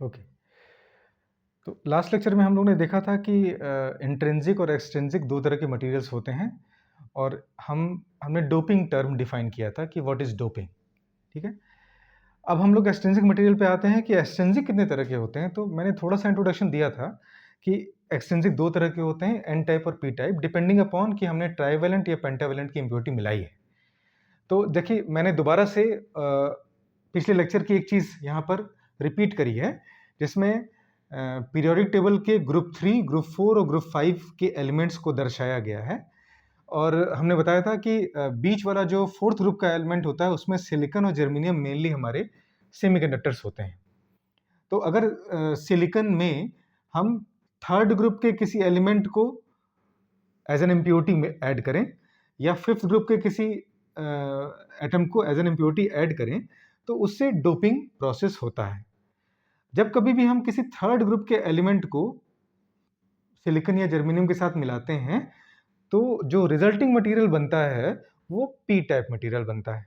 Okay. तो last lecture में हम लोग ने देखा था कि इंट्रिंसिक और एक्सट्रिंसिक दो तरह के मटेरियल्स होते हैं और हमने डोपिंग टर्म डिफाइन किया था कि व्हाट इज डोपिंग। ठीक है। अब हम लोग एक्सट्रिंसिक मटेरियल पे आते हैं कि एक्सट्रिंसिक कितने तरह के होते हैं। तो मैंने थोड़ा सा इंट्रोडक्शन दिया था कि एक्सट्रिंसिक दो तरह के होते हैं, एन टाइप और पी टाइप, डिपेंडिंग अपॉन कि हमने ट्राइवेलेंट या पेंटावेलेंट की इम्प्योरिटी मिलाई है। तो देखिए, मैंने दोबारा से पिछले लेक्चर की एक चीज़ यहाँ पर रिपीट करी है, जिसमें पीरियोडिक टेबल के ग्रुप 3, ग्रुप 4 और ग्रुप 5 के एलिमेंट्स को दर्शाया गया है। और हमने बताया था कि बीच वाला जो फोर्थ ग्रुप का एलिमेंट होता है उसमें सिलिकॉन और जर्मेनियम मेनली हमारे सेमीकंडक्टर्स होते हैं। तो अगर सिलिकॉन में हम थर्ड ग्रुप के किसी एलिमेंट को एज एन इम्प्योरिटी में ऐड करें या फिफ्थ ग्रुप के किसी एटम को एज एन इम्प्योरिटी ऐड करें, तो उससे डोपिंग प्रोसेस होता है। जब कभी भी हम किसी थर्ड ग्रुप के एलिमेंट को सिलिकॉन या जर्मेनियम के साथ मिलाते हैं, तो जो रिजल्टिंग मटेरियल बनता है वो पी टाइप मटेरियल बनता है,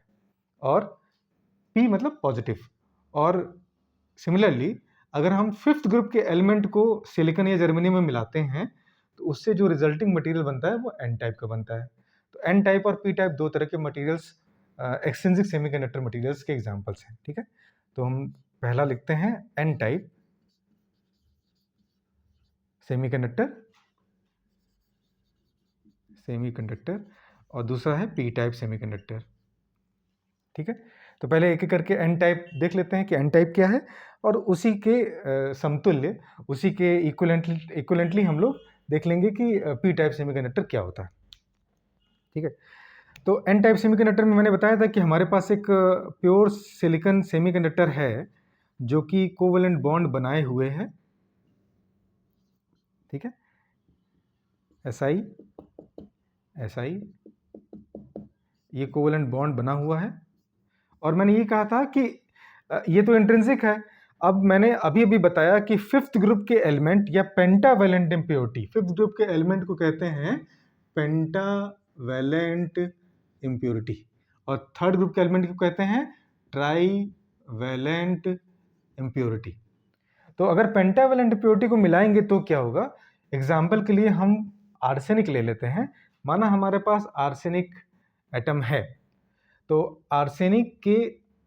और पी मतलब पॉजिटिव। और सिमिलरली अगर हम फिफ्थ ग्रुप के एलिमेंट को सिलिकॉन या जर्मेनियम में मिलाते हैं, तो उससे जो रिजल्टिंग मटेरियल बनता है वो एन टाइप का बनता है। तो एन टाइप और पी टाइप दो तरह के मटेरियल्स एक्सट्रिंसिक सेमीकंडक्टर मटेरियल्स के एग्जांपल्स हैं। ठीक है। तो हम पहला लिखते हैं एन टाइप सेमीकंडक्टर और दूसरा है पी टाइप सेमीकंडक्टर। ठीक है। तो पहले एक एक करके एन टाइप देख लेते हैं कि एन टाइप क्या है, और उसी के समतुल्य, उसी के इक्विवेलेंटली हम लोग देख लेंगे कि पी टाइप सेमीकंडक्टर क्या होता है। ठीक है। तो एन टाइप सेमीकंडक्टर में मैंने बताया था कि हमारे पास एक प्योर सिलिकॉन सेमीकंडक्टर है जो कि कोवेलेंट बॉन्ड बनाए हुए है। ठीक है। SI SI ये कोवेलेंट बॉन्ड बना हुआ है। और मैंने ये कहा था कि ये तो इंट्रिंसिक है। अब मैंने अभी अभी बताया कि फिफ्थ ग्रुप के एलिमेंट या पेंटावेलेंट इम्प्योरिटी, फिफ्थ ग्रुप के एलिमेंट को कहते हैं पेंटावेलेंट इम्प्योरिटी, और थर्ड ग्रुप के एलिमेंट को कहते हैं ट्राईवेलेंट इम्प्योरिटी। तो अगर पेंटावेलेंट इम्प्योरिटी को मिलाएंगे तो क्या होगा? एग्जाम्पल के लिए हम आर्सेनिक ले लेते हैं। माना हमारे पास आर्सेनिक एटम है, तो आर्सेनिक के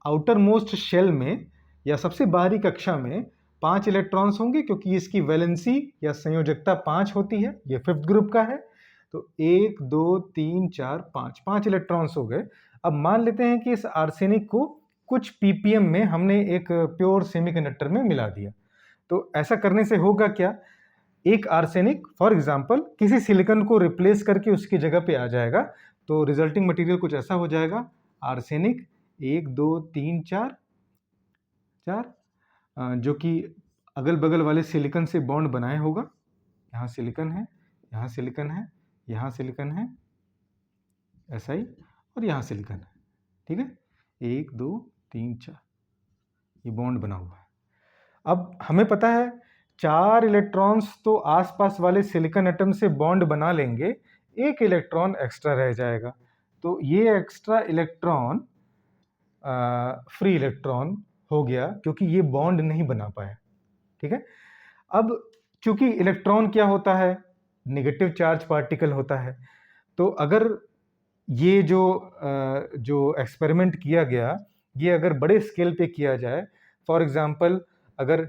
आउटर मोस्ट शेल में या सबसे बाहरी कक्षा में 5 इलेक्ट्रॉन्स होंगे, क्योंकि इसकी वैलेंसी या संयोजकता 5 होती है। ये फिफ्थ ग्रुप का है। तो 1 2 3 4 5 इलेक्ट्रॉन्स हो गए। अब मान लेते हैं कि इस आर्सेनिक को कुछ ppm में हमने एक प्योर सेमीकंडक्टर में मिला दिया। तो ऐसा करने से होगा क्या? एक आर्सेनिक फॉर एग्जांपल किसी सिलिकॉन को रिप्लेस करके उसकी जगह पे आ जाएगा। तो रिजल्टिंग मटेरियल कुछ ऐसा हो जाएगा, आर्सेनिक 1 2 3 4 जो कि अगल बगल वाले सिलिकॉन से बॉन्ड बनाए होगा। यहाँ सिलिकॉन है, यहाँ सिलिकॉन है, यहाँ सिलिकॉन है, SI, और यहाँ सिलिकॉन है। ठीक है। 1 2 3 4 ये बॉन्ड बना हुआ है। अब हमें पता है 4 इलेक्ट्रॉन्स तो आसपास वाले सिलिकॉन एटम से बॉन्ड बना लेंगे, एक इलेक्ट्रॉन एक्स्ट्रा रह जाएगा। तो ये एक्स्ट्रा इलेक्ट्रॉन फ्री इलेक्ट्रॉन हो गया, क्योंकि ये बॉन्ड नहीं बना पाया। ठीक है। अब चूंकि इलेक्ट्रॉन क्या होता है? नेगेटिव चार्ज पार्टिकल होता है। तो अगर ये जो एक्सपेरिमेंट किया गया, ये अगर बड़े स्केल पे किया जाए, फॉर एग्जांपल अगर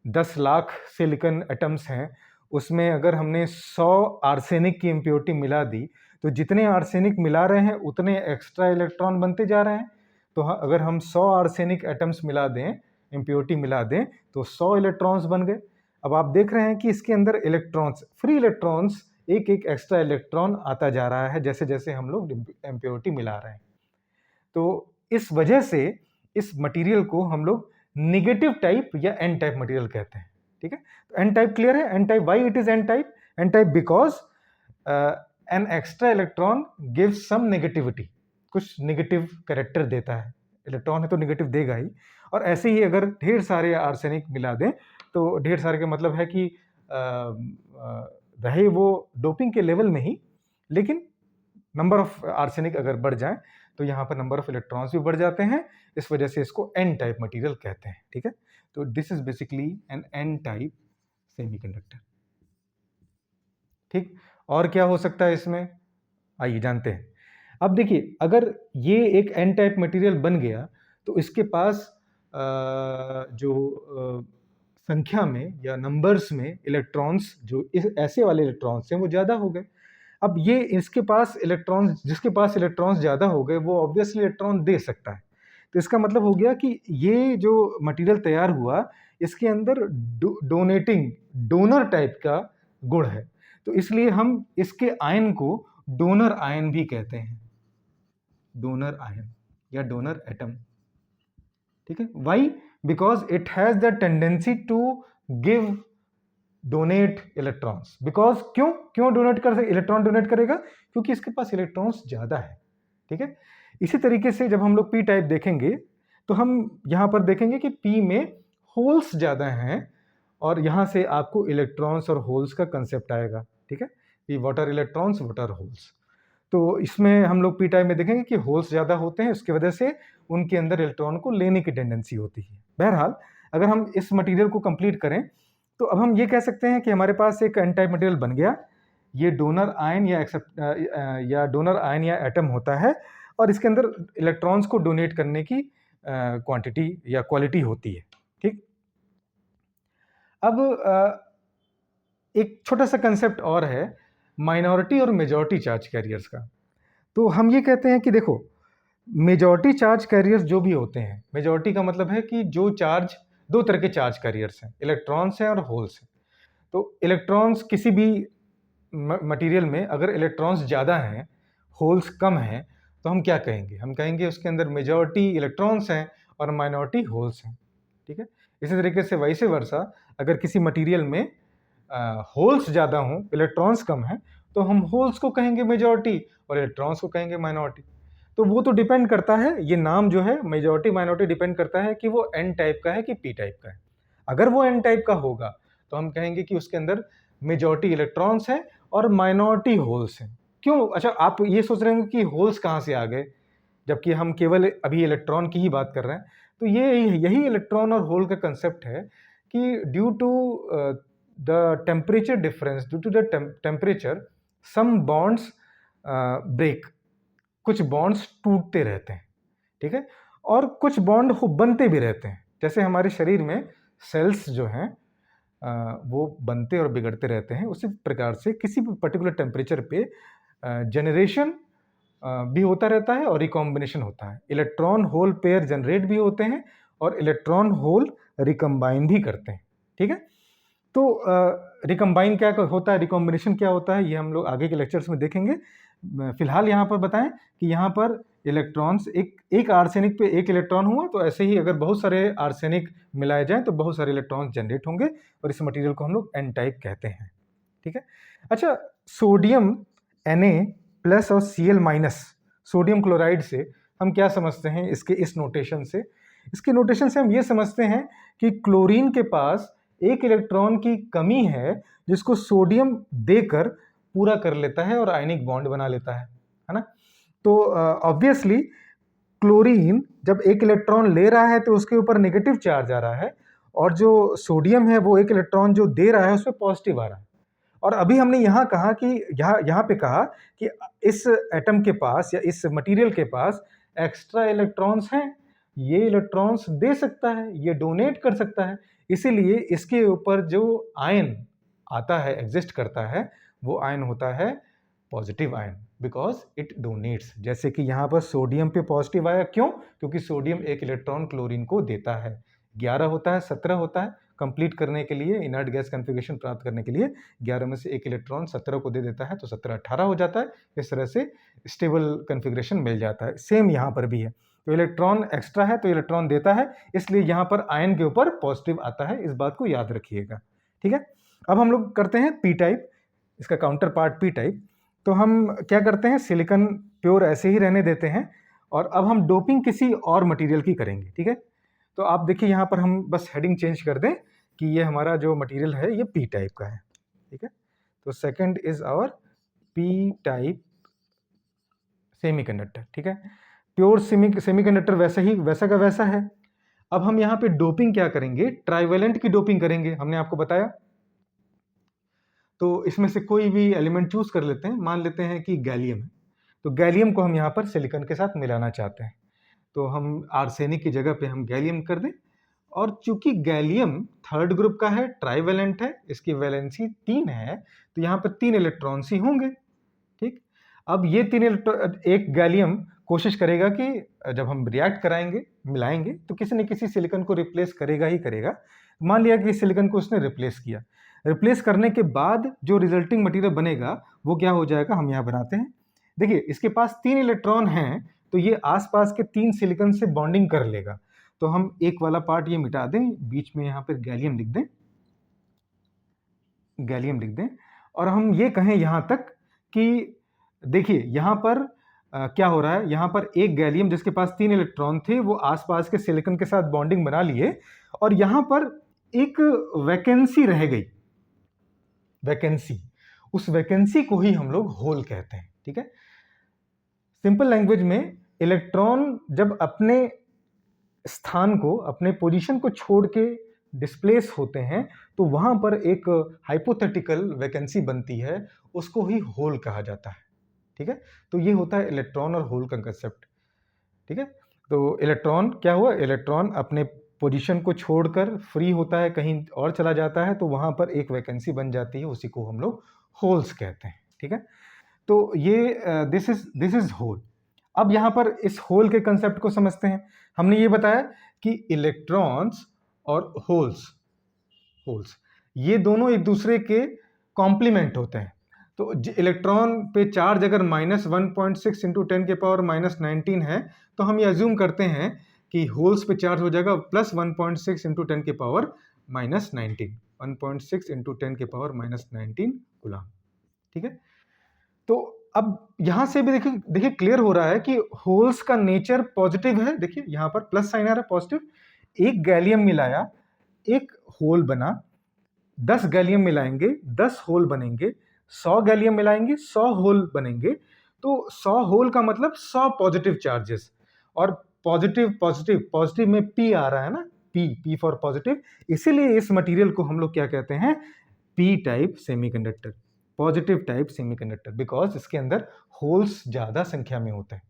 10 लाख सिलिकॉन एटम्स हैं, उसमें अगर हमने 100 आर्सेनिक की इम्प्योरिटी मिला दी, तो जितने आर्सेनिक मिला रहे हैं उतने एक्स्ट्रा इलेक्ट्रॉन बनते जा रहे हैं। तो अगर हम 100 आर्सेनिक एटम्स मिला दें, इम्प्योरिटी मिला दें, तो 100 इलेक्ट्रॉन्स बन गए। अब आप देख रहे हैं कि इसके अंदर इलेक्ट्रॉन्स, फ्री इलेक्ट्रॉन्स, एक एक एक्स्ट्रा इलेक्ट्रॉन आता जा रहा है जैसे जैसे हम लोग इम्प्योरिटी मिला रहे हैं। तो इस वजह से इस मटेरियल को हम लोग नेगेटिव टाइप या एन टाइप मटेरियल कहते हैं। ठीक है। तो एन टाइप क्लियर है? N type, why it is N type? N type because an extra electron gives some negativity, कुछ नेगेटिव कैरेक्टर देता है। इलेक्ट्रॉन है तो नेगेटिव देगा ही। और ऐसे ही अगर ढेर सारे आर्सेनिक मिला दें, तो ढेर सारे का मतलब है कि रहे वो डोपिंग के लेवल में ही, लेकिन नंबर ऑफ आर्सेनिक अगर बढ़ जाए तो यहाँ पर नंबर ऑफ इलेक्ट्रॉन्स भी बढ़ जाते हैं। इस वजह से इसको एन टाइप मटेरियल कहते हैं। ठीक है। तो this is basically an N type semiconductor. ठीक, और क्या हो सकता है इसमें, आइए जानते हैं। अब देखिए, अगर ये एक एन टाइप मटेरियल बन गया तो इसके पास जो संख्या में या नंबर्स में इलेक्ट्रॉन्स, जो इस ऐसे वाले इलेक्ट्रॉन्स हैं वो ज़्यादा हो गए। अब ये इसके पास इलेक्ट्रॉन्स, जिसके पास इलेक्ट्रॉन्स ज़्यादा हो गए वो ऑब्वियसली इलेक्ट्रॉन दे सकता है। तो इसका मतलब हो गया कि ये जो मटेरियल तैयार हुआ इसके अंदर डोनेटिंग, डोनर टाइप का गुण है। तो इसलिए हम इसके आयन को डोनर आयन भी कहते हैं, डोनर आयन या डोनर एटम। ठीक है, why? Because it has the tendency to give donate electrons. Because क्यों क्यों डोनेट कर इलेक्ट्रॉन डोनेट करेगा? क्योंकि इसके पास इलेक्ट्रॉन्स ज्यादा है। ठीक है, इसी तरीके से जब हम लोग पी टाइप देखेंगे तो हम यहां पर देखेंगे कि पी में होल्स ज्यादा हैं और यहां से आपको इलेक्ट्रॉन्स और होल्स का कंसेप्ट आएगा। ठीक है, ये what are electrons, what are holes. तो इसमें हम लोग पी टाइप में देखेंगे कि होल्स ज़्यादा होते हैं, उसकी वजह से उनके अंदर इलेक्ट्रॉन को लेने की टेंडेंसी होती है। बहरहाल, अगर हम इस मटेरियल को कंप्लीट करें तो अब हम ये कह सकते हैं कि हमारे पास एक एन टाइप मटेरियल बन गया। ये डोनर आयन या डोनर आयन या एटम होता है और इसके अंदर इलेक्ट्रॉन्स को डोनेट करने की क्वांटिटी या क्वालिटी होती है। ठीक, अब एक छोटा सा कंसेप्ट और है माइनॉरिटी और मेजॉरिटी चार्ज कैरियर्स का। तो हम ये कहते हैं कि देखो, मेजॉरिटी चार्ज कैरियर्स जो भी होते हैं, मेजॉरिटी का मतलब है कि जो चार्ज, दो तरह के चार्ज कैरियर्स हैं, इलेक्ट्रॉन्स हैं और होल्स हैं। तो इलेक्ट्रॉन्स किसी भी मटेरियल में अगर इलेक्ट्रॉन्स ज़्यादा हैं, होल्स कम हैं, तो हम क्या कहेंगे? हम कहेंगे उसके अंदर मेजॉरिटी इलेक्ट्रॉन्स हैं और माइनॉरिटी होल्स हैं। ठीक है, इसी तरीके से वैसे वर्सा, अगर किसी मटेरियल में होल्स ज़्यादा हों, इलेक्ट्रॉन्स कम हैं, तो हम होल्स को कहेंगे मेजॉरिटी और इलेक्ट्रॉन्स को कहेंगे माइनॉरिटी। तो वो तो डिपेंड करता है, ये नाम जो है मेजॉरिटी माइनॉरिटी डिपेंड करता है कि वो एन टाइप का है कि पी टाइप का है। अगर वो एन टाइप का होगा तो हम कहेंगे कि उसके अंदर मेजॉरिटी इलेक्ट्रॉन्स हैं और माइनॉरिटी होल्स हैं। क्यों? अच्छा, आप ये सोच रहे हैं कि होल्स कहाँ से आ गए, जबकि हम केवल अभी इलेक्ट्रॉन की ही बात कर रहे हैं। तो यही इलेक्ट्रॉन और होल का कंसेप्ट है कि due to the temperature difference, due to the temperature, some bonds break, कुछ बॉन्ड्स टूटते रहते हैं। ठीक है, और कुछ बॉन्ड बनते भी रहते हैं। जैसे हमारे शरीर में सेल्स जो हैं वो बनते और बिगड़ते रहते हैं, उसी प्रकार से किसी भी पर्टिकुलर टेम्परेचर पे जनरेशन भी होता रहता है और रिकॉम्बिनेशन होता है। इलेक्ट्रॉन होल पेयर जनरेट भी होते हैं और इलेक्ट्रॉन होल रिकम्बाइन भी करते हैं। ठीक है, तो रिकम्बाइन क्या होता है, रिकॉम्बिनेशन क्या होता है, ये हम लोग आगे के लेक्चर्स में देखेंगे। फिलहाल यहाँ पर बताएं कि यहाँ पर इलेक्ट्रॉन्स, एक आर्सेनिक पे एक इलेक्ट्रॉन हुआ, तो ऐसे ही अगर बहुत सारे आर्सेनिक मिलाए जाएं तो बहुत सारे इलेक्ट्रॉन्स जनरेट होंगे और इस मटेरियल को हम लोग एन टाइप कहते हैं। ठीक है, अच्छा, सोडियम Na+ और Cl-, सोडियम क्लोराइड से हम क्या समझते हैं? इसके इस नोटेशन से, इसके नोटेशन से हम ये समझते हैं कि क्लोरीन के पास एक इलेक्ट्रॉन की कमी है जिसको सोडियम देकर पूरा कर लेता है और आयनिक बॉन्ड बना लेता है ना। तो ऑब्वियसली क्लोरीन जब एक इलेक्ट्रॉन ले रहा है तो उसके ऊपर नेगेटिव चार्ज आ रहा है और जो सोडियम है वो एक इलेक्ट्रॉन जो दे रहा है उसमें पॉजिटिव आ रहा है। और अभी हमने यहाँ कहा कि यहाँ पे कहा कि इस एटम के पास या इस मटेरियल के पास एक्स्ट्रा इलेक्ट्रॉन्स हैं, ये इलेक्ट्रॉन्स दे सकता है, ये डोनेट कर सकता है, इसीलिए इसके ऊपर जो आयन आता है, एग्जिस्ट करता है, वो आयन होता है positive ion, because it donates. जैसे कि यहाँ पर सोडियम पे पॉजिटिव आया, क्यों? क्योंकि सोडियम एक इलेक्ट्रॉन क्लोरीन को देता है। 11 होता है, 17 होता है, कंप्लीट करने के लिए, इनर्ट गैस कॉन्फ़िगरेशन प्राप्त करने के लिए 11 में से एक इलेक्ट्रॉन 17 को दे देता है, तो 17 18 हो जाता है। इस तरह से स्टेबल कॉन्फ़िगरेशन मिल जाता है। सेम यहाँ पर भी है, तो इलेक्ट्रॉन एक्स्ट्रा है तो इलेक्ट्रॉन देता है, इसलिए यहाँ पर आयन के ऊपर पॉजिटिव आता है। इस बात को याद रखिएगा। ठीक है, अब हम लोग करते हैं पी टाइप, इसका काउंटर पार्ट पी टाइप। तो हम क्या करते हैं, सिलिकॉन प्योर ऐसे ही रहने देते हैं और अब हम डोपिंग किसी और मटेरियल की करेंगे। ठीक है, तो आप देखिए यहाँ पर हम बस हेडिंग चेंज कर दें कि ये हमारा जो मटेरियल है ये पी टाइप का है। ठीक है, तो second is our P type semiconductor. ठीक है, प्योर सेमीकंडक्टर वैसा का वैसा है। अब हम यहाँ पे डोपिंग क्या करेंगे, ट्राइवेलेंट की डोपिंग करेंगे, हमने आपको बताया। तो इसमें से कोई भी एलिमेंट चूज कर लेते हैं, मान लेते हैं कि गैलियम है, तो गैलियम को हम यहाँ पर सिलिकॉन के साथ मिलाना चाहते हैं, तो हम आर्सेनिक की जगह पे हम गैलियम कर दें। और चूंकि गैलियम थर्ड ग्रुप का है, ट्राइवेलेंट है, इसकी वैलेंसी 3 है, तो यहाँ पर 3 इलेक्ट्रॉन्स ही होंगे। ठीक, अब ये 3 इलेक्ट्रॉन, एक गैलियम कोशिश करेगा कि जब हम रिएक्ट कराएंगे, मिलाएंगे, तो किसी न किसी सिलिकॉन को रिप्लेस करेगा ही करेगा। मान लिया कि सिलिकॉन को उसने रिप्लेस किया, रिप्लेस करने के बाद जो रिजल्टिंग मटेरियल बनेगा वो क्या हो जाएगा, हम यहाँ बनाते हैं। देखिए इसके पास 3 इलेक्ट्रॉन हैं, तो ये आसपास के 3 सिलिकॉन से बॉन्डिंग कर लेगा। तो हम एक वाला पार्ट ये मिटा दें, बीच में यहाँ पर गैलियम लिख दें, गैलियम लिख दें, और हम ये कहें यहाँ तक कि देखिए यहाँ पर क्या हो रहा है, यहाँ पर एक गैलियम जिसके पास 3 इलेक्ट्रॉन थे वो आसपास के सिलिकॉन के साथ बॉन्डिंग बना लिए, और यहाँ पर एक वैकेंसी रह गई, वैकेंसी, उस वैकेंसी को ही हम लोग होल कहते हैं। ठीक है, सिंपल लैंग्वेज में इलेक्ट्रॉन जब अपने स्थान को, अपने पोजीशन को छोड़ के डिस्प्लेस होते हैं, तो वहां पर एक हाइपोथेटिकल वैकेंसी बनती है, उसको ही होल कहा जाता है। ठीक है, तो ये होता है इलेक्ट्रॉन और होल का कंसेप्ट। ठीक है, तो इलेक्ट्रॉन क्या हुआ, इलेक्ट्रॉन अपने पोजीशन को छोड़कर फ्री होता है, कहीं और चला जाता है, तो वहां पर एक वैकेंसी बन जाती है, उसी को हम लोग होल्स कहते हैं। ठीक है, तो ये दिस इज होल। अब यहां पर इस होल के कंसेप्ट को समझते हैं। हमने ये बताया कि इलेक्ट्रॉन्स और होल्स ये दोनों एक दूसरे के कॉम्प्लीमेंट होते हैं। तो इलेक्ट्रॉन पे चार्ज अगर -1.6 इंटू 10 के पावर -19 है, तो हम ये अज्यूम करते हैं कि होल्स पे चार्ज हो जाएगा +1.6 इंटू 10 के पावर -19, 1.6 इंटू 10 के पावर -19 कूलम। ठीक है, तो अब यहां से भी देखिए क्लियर हो रहा है कि होल्स का नेचर पॉजिटिव है। देखिए यहां पर प्लस साइन आ रहा है, पॉजिटिव। एक गैलियम मिलाया, एक होल बना, 10 गैलियम मिलाएंगे 10 होल बनेंगे, 100 गैलियम मिलाएंगे 100 होल बनेंगे। तो 100 होल का मतलब 100 पॉजिटिव चार्जेस, और पॉजिटिव पॉजिटिव पॉजिटिव में पी आ रहा है ना, पी फॉर पॉजिटिव, इसीलिए इस मटेरियल को हम लोग क्या कहते हैं, P type semiconductor, positive type semiconductor, because इसके अंदर होल्स ज्यादा संख्या में होते हैं।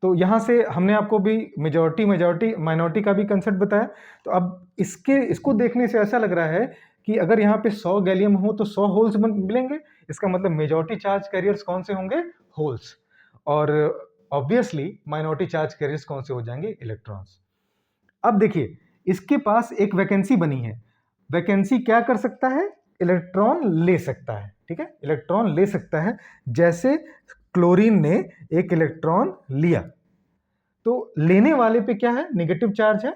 तो यहां से हमने आपको भी मेजॉरिटी माइनॉरिटी का भी कंसेप्ट बताया। तो अब इसको देखने से ऐसा लग रहा है कि अगर यहाँ पे 100 गैलियम हो तो 100 होल्स मिलेंगे, इसका मतलब मेजॉरिटी चार्ज कैरियर्स कौन से होंगे, होल्स, और ऑब्वियसली माइनॉरिटी चार्ज कैरियर्स कौन से हो जाएंगे, इलेक्ट्रॉन्स। अब देखिए इसके पास एक वैकेंसी बनी है, वैकेंसी क्या कर सकता है, इलेक्ट्रॉन ले सकता है। ठीक है, इलेक्ट्रॉन ले सकता है, जैसे क्लोरीन ने एक इलेक्ट्रॉन लिया, तो लेने वाले पे क्या है, नेगेटिव चार्ज है,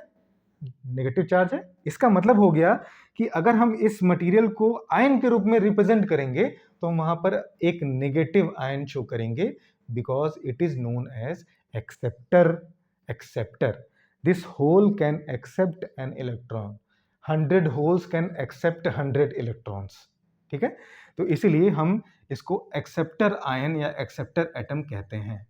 नेगेटिव चार्ज है। इसका मतलब हो गया कि अगर हम इस मटेरियल को आयन के रूप में रिप्रेजेंट करेंगे, तो हम वहां पर एक नेगेटिव आयन शो करेंगे, because it is known as acceptor. Acceptor, this hole can accept an electron, 100 holes can accept 100 electrons. ठीक है, तो इसीलिए हम इसको एक्सेप्टर आयन या एक्सेप्टर एटम कहते हैं।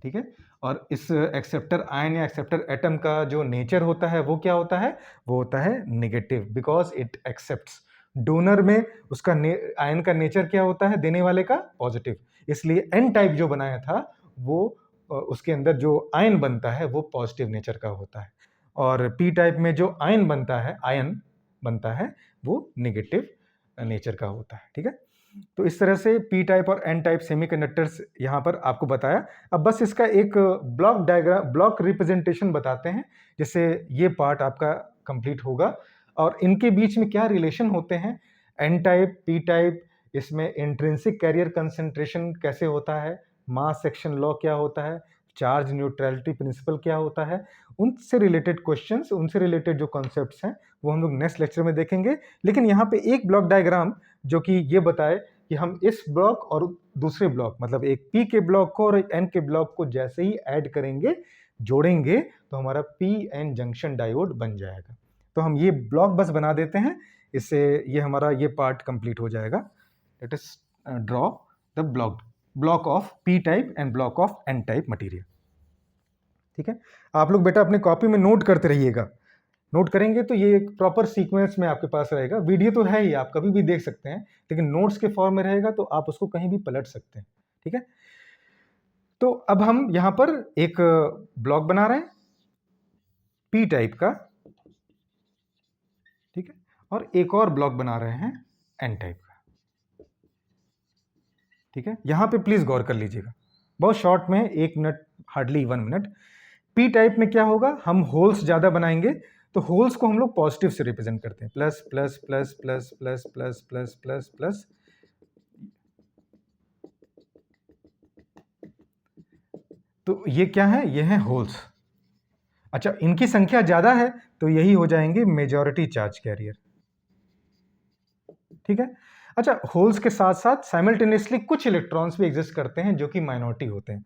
ठीक है, और इस एक्सेप्टर आयन या एक्सेप्टर एटम का जो नेचर होता है वो क्या होता है, वो होता है negative, because it accepts. Donor में उसका आयन का नेचर क्या होता है, देने वाले का पॉजिटिव, इसलिए एन टाइप जो बनाया था वो उसके अंदर जो आयन बनता है वो पॉजिटिव नेचर का होता है, और पी टाइप में जो आयन बनता है वो नेगेटिव नेचर का होता है। ठीक है, तो इस तरह से पी टाइप और एन टाइप सेमीकंडक्टर्स यहाँ पर आपको बताया। अब बस इसका एक ब्लॉक डायग्राम, ब्लॉक रिप्रेजेंटेशन बताते हैं, जिससे ये पार्ट आपका कंप्लीट होगा। और इनके बीच में क्या रिलेशन होते हैं, एन टाइप पी टाइप, इसमें इंट्रिंसिक कैरियर कंसेंट्रेशन कैसे होता है, मास सेक्शन लॉ क्या होता है, चार्ज न्यूट्रलिटी प्रिंसिपल क्या होता है, उनसे रिलेटेड क्वेश्चंस, उनसे रिलेटेड जो कॉन्सेप्ट्स हैं वो हम लोग नेक्स्ट लेक्चर में देखेंगे। लेकिन यहाँ पे एक ब्लॉक डायग्राम जो कि ये बताए कि हम इस ब्लॉक और दूसरे ब्लॉक, मतलब एक पी के ब्लॉक को और एक एन के ब्लॉक को जैसे ही ऐड करेंगे, जोड़ेंगे, तो हमारा पी एन जंक्शन डायोड बन जाएगा। तो हम ये ब्लॉक बस बना देते हैं, इससे ये हमारा ये पार्ट कंप्लीट हो जाएगा। Let us draw the block of P type and block of N type material. ठीक है, आप लोग बेटा अपने कॉपी में नोट करते रहिएगा, नोट करेंगे तो ये एक प्रॉपर सीक्वेंस में आपके पास रहेगा। वीडियो तो है ही, आप कभी भी देख सकते हैं, लेकिन नोट्स के फॉर्म में रहेगा तो आप उसको कहीं भी पलट सकते हैं। ठीक है, तो अब हम यहां पर एक ब्लॉक बना रहे हैं पी टाइप का, ठीक है, और एक और ब्लॉक बना रहे हैं एन टाइप का। ठीक है, यहां पे प्लीज गौर कर लीजिएगा, बहुत शॉर्ट में, 1 minute, hardly 1 minute. P type में क्या होगा, हम होल्स ज्यादा बनाएंगे, तो होल्स को हम लोग पॉजिटिव से रिप्रेजेंट करते हैं, plus plus plus plus plus plus plus plus plus. तो ये क्या है, ये है होल्स। अच्छा, इनकी संख्या ज्यादा है तो यही हो जाएंगे मेजॉरिटी चार्ज कैरियर। ठीक है, अच्छा, होल्स के साथ साथ साइमल्टेनियसली कुछ इलेक्ट्रॉन्स भी एग्जिस्ट करते हैं जो कि माइनॉरिटी होते हैं,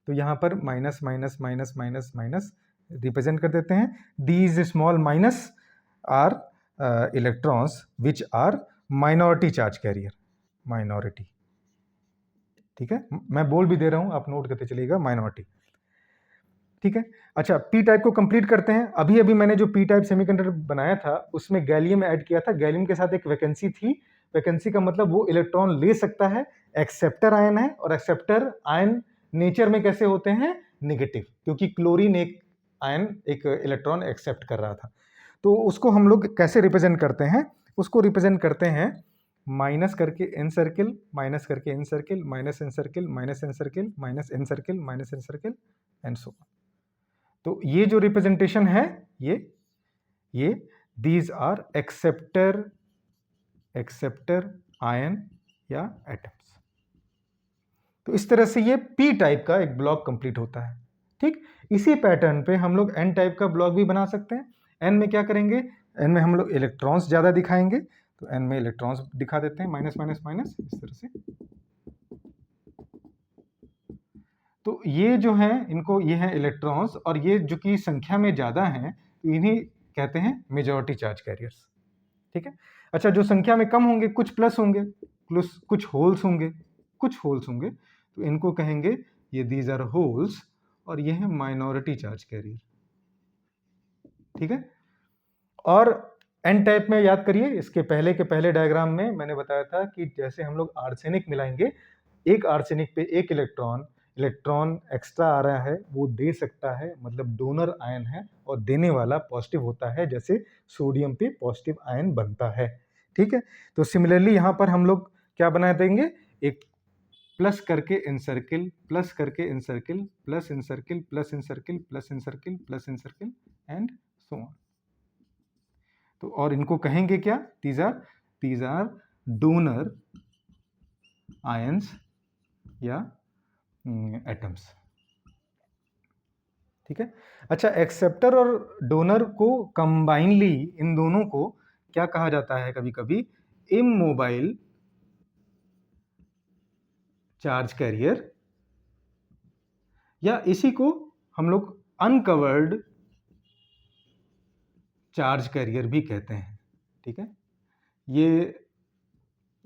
तो यहां पर minus minus minus minus minus represent कर देते हैं। These small minus are electrons which are minority charge carrier, minority. ठीक है, मैं बोल भी दे रहा हूं, आप नोट करते चलिएगा, माइनॉरिटी। ठीक है, अच्छा, पी टाइप को कंप्लीट करते हैं। अभी अभी मैंने जो पी टाइप सेमीकंडक्टर बनाया था उसमें गैलियम ऐड किया था, गैलियम के साथ एक वैकेंसी थी। वैकेंसी का मतलब वो इलेक्ट्रॉन ले सकता है, एक्सेप्टर आयन है, और एक्सेप्टर आयन नेचर में कैसे होते हैं, नेगेटिव, क्योंकि क्लोरीन एक आयन एक इलेक्ट्रॉन एक्सेप्ट कर रहा था। तो उसको हम लोग कैसे रिप्रेजेंट करते हैं, उसको रिप्रेजेंट करते हैं माइनस करके एन सर्किल, माइनस करके an circle, minus an circle, minus an circle, minus an circle, minus an circle, and so on. तो ये जो रिप्रेजेंटेशन है, ये दीज आर एक्सेप्टर आयन या एटम्स। तो इस तरह से ये पी टाइप का एक ब्लॉक कंप्लीट होता है। ठीक, इसी पैटर्न पे हम लोग एन टाइप का ब्लॉक भी बना सकते हैं। एन में क्या करेंगे, एन में हम लोग इलेक्ट्रॉन्स ज्यादा दिखाएंगे, तो एन में इलेक्ट्रॉन्स दिखा देते हैं, माइनस माइनस माइनस, इस तरह से। तो ये जो है, इनको, ये है इलेक्ट्रॉन्स, और ये जो कि संख्या में ज्यादा हैं, तो इन्हीं कहते हैं मेजॉरिटी चार्ज कैरियर्स। ठीक है, अच्छा, जो संख्या में कम होंगे, कुछ प्लस होंगे, कुछ होल्स होंगे, तो इनको कहेंगे, ये दीज आर होल्स, और ये है माइनॉरिटी चार्ज कैरियर। ठीक है, और एन टाइप में याद करिए, इसके पहले के पहले डायग्राम में मैंने बताया था कि जैसे हम लोग आर्सेनिक मिलाएंगे, एक आर्सेनिक पे एक इलेक्ट्रॉन एक्स्ट्रा आ रहा है, वो दे सकता है, मतलब डोनर आयन है, और देने वाला पॉजिटिव होता है, जैसे सोडियम पे पॉजिटिव आयन बनता है। ठीक है, तो सिमिलरली यहां पर हम लोग क्या बना देंगे, एक प्लस करके इन सर्किल, प्लस करके इन circle, plus in circle, plus in circle, plus in circle, plus in circle, and so on. तो और इनको कहेंगे क्या, दीज आर डोनर आयंस या एटम्स। ठीक है, अच्छा, एक्सेप्टर और डोनर को कंबाइनली, इन दोनों को क्या कहा जाता है, कभी कभी इमोबाइल चार्ज कैरियर, या इसी को हम लोग अनकवर्ड चार्ज कैरियर भी कहते हैं। ठीक है, ये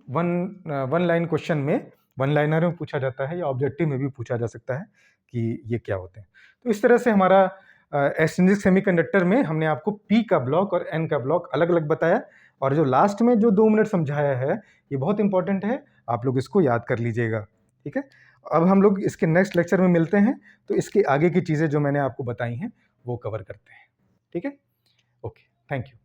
वन लाइन क्वेश्चन में, वन लाइनर में पूछा जाता है, या ऑब्जेक्टिव में भी पूछा जा सकता है कि ये क्या होते हैं। तो इस तरह से हमारा एक्सट्रिंसिक सेमीकंडक्टर में हमने आपको पी का ब्लॉक और एन का ब्लॉक अलग अलग बताया, और जो लास्ट में जो 2 मिनट समझाया है, ये बहुत इंपॉर्टेंट है, आप लोग इसको याद कर लीजिएगा। ठीक है, अब हम लोग इसके नेक्स्ट लेक्चर में मिलते हैं, तो इसके आगे की चीज़ें जो मैंने आपको बताई हैं वो कवर करते हैं। ठीक है, ओके, थैंक यू।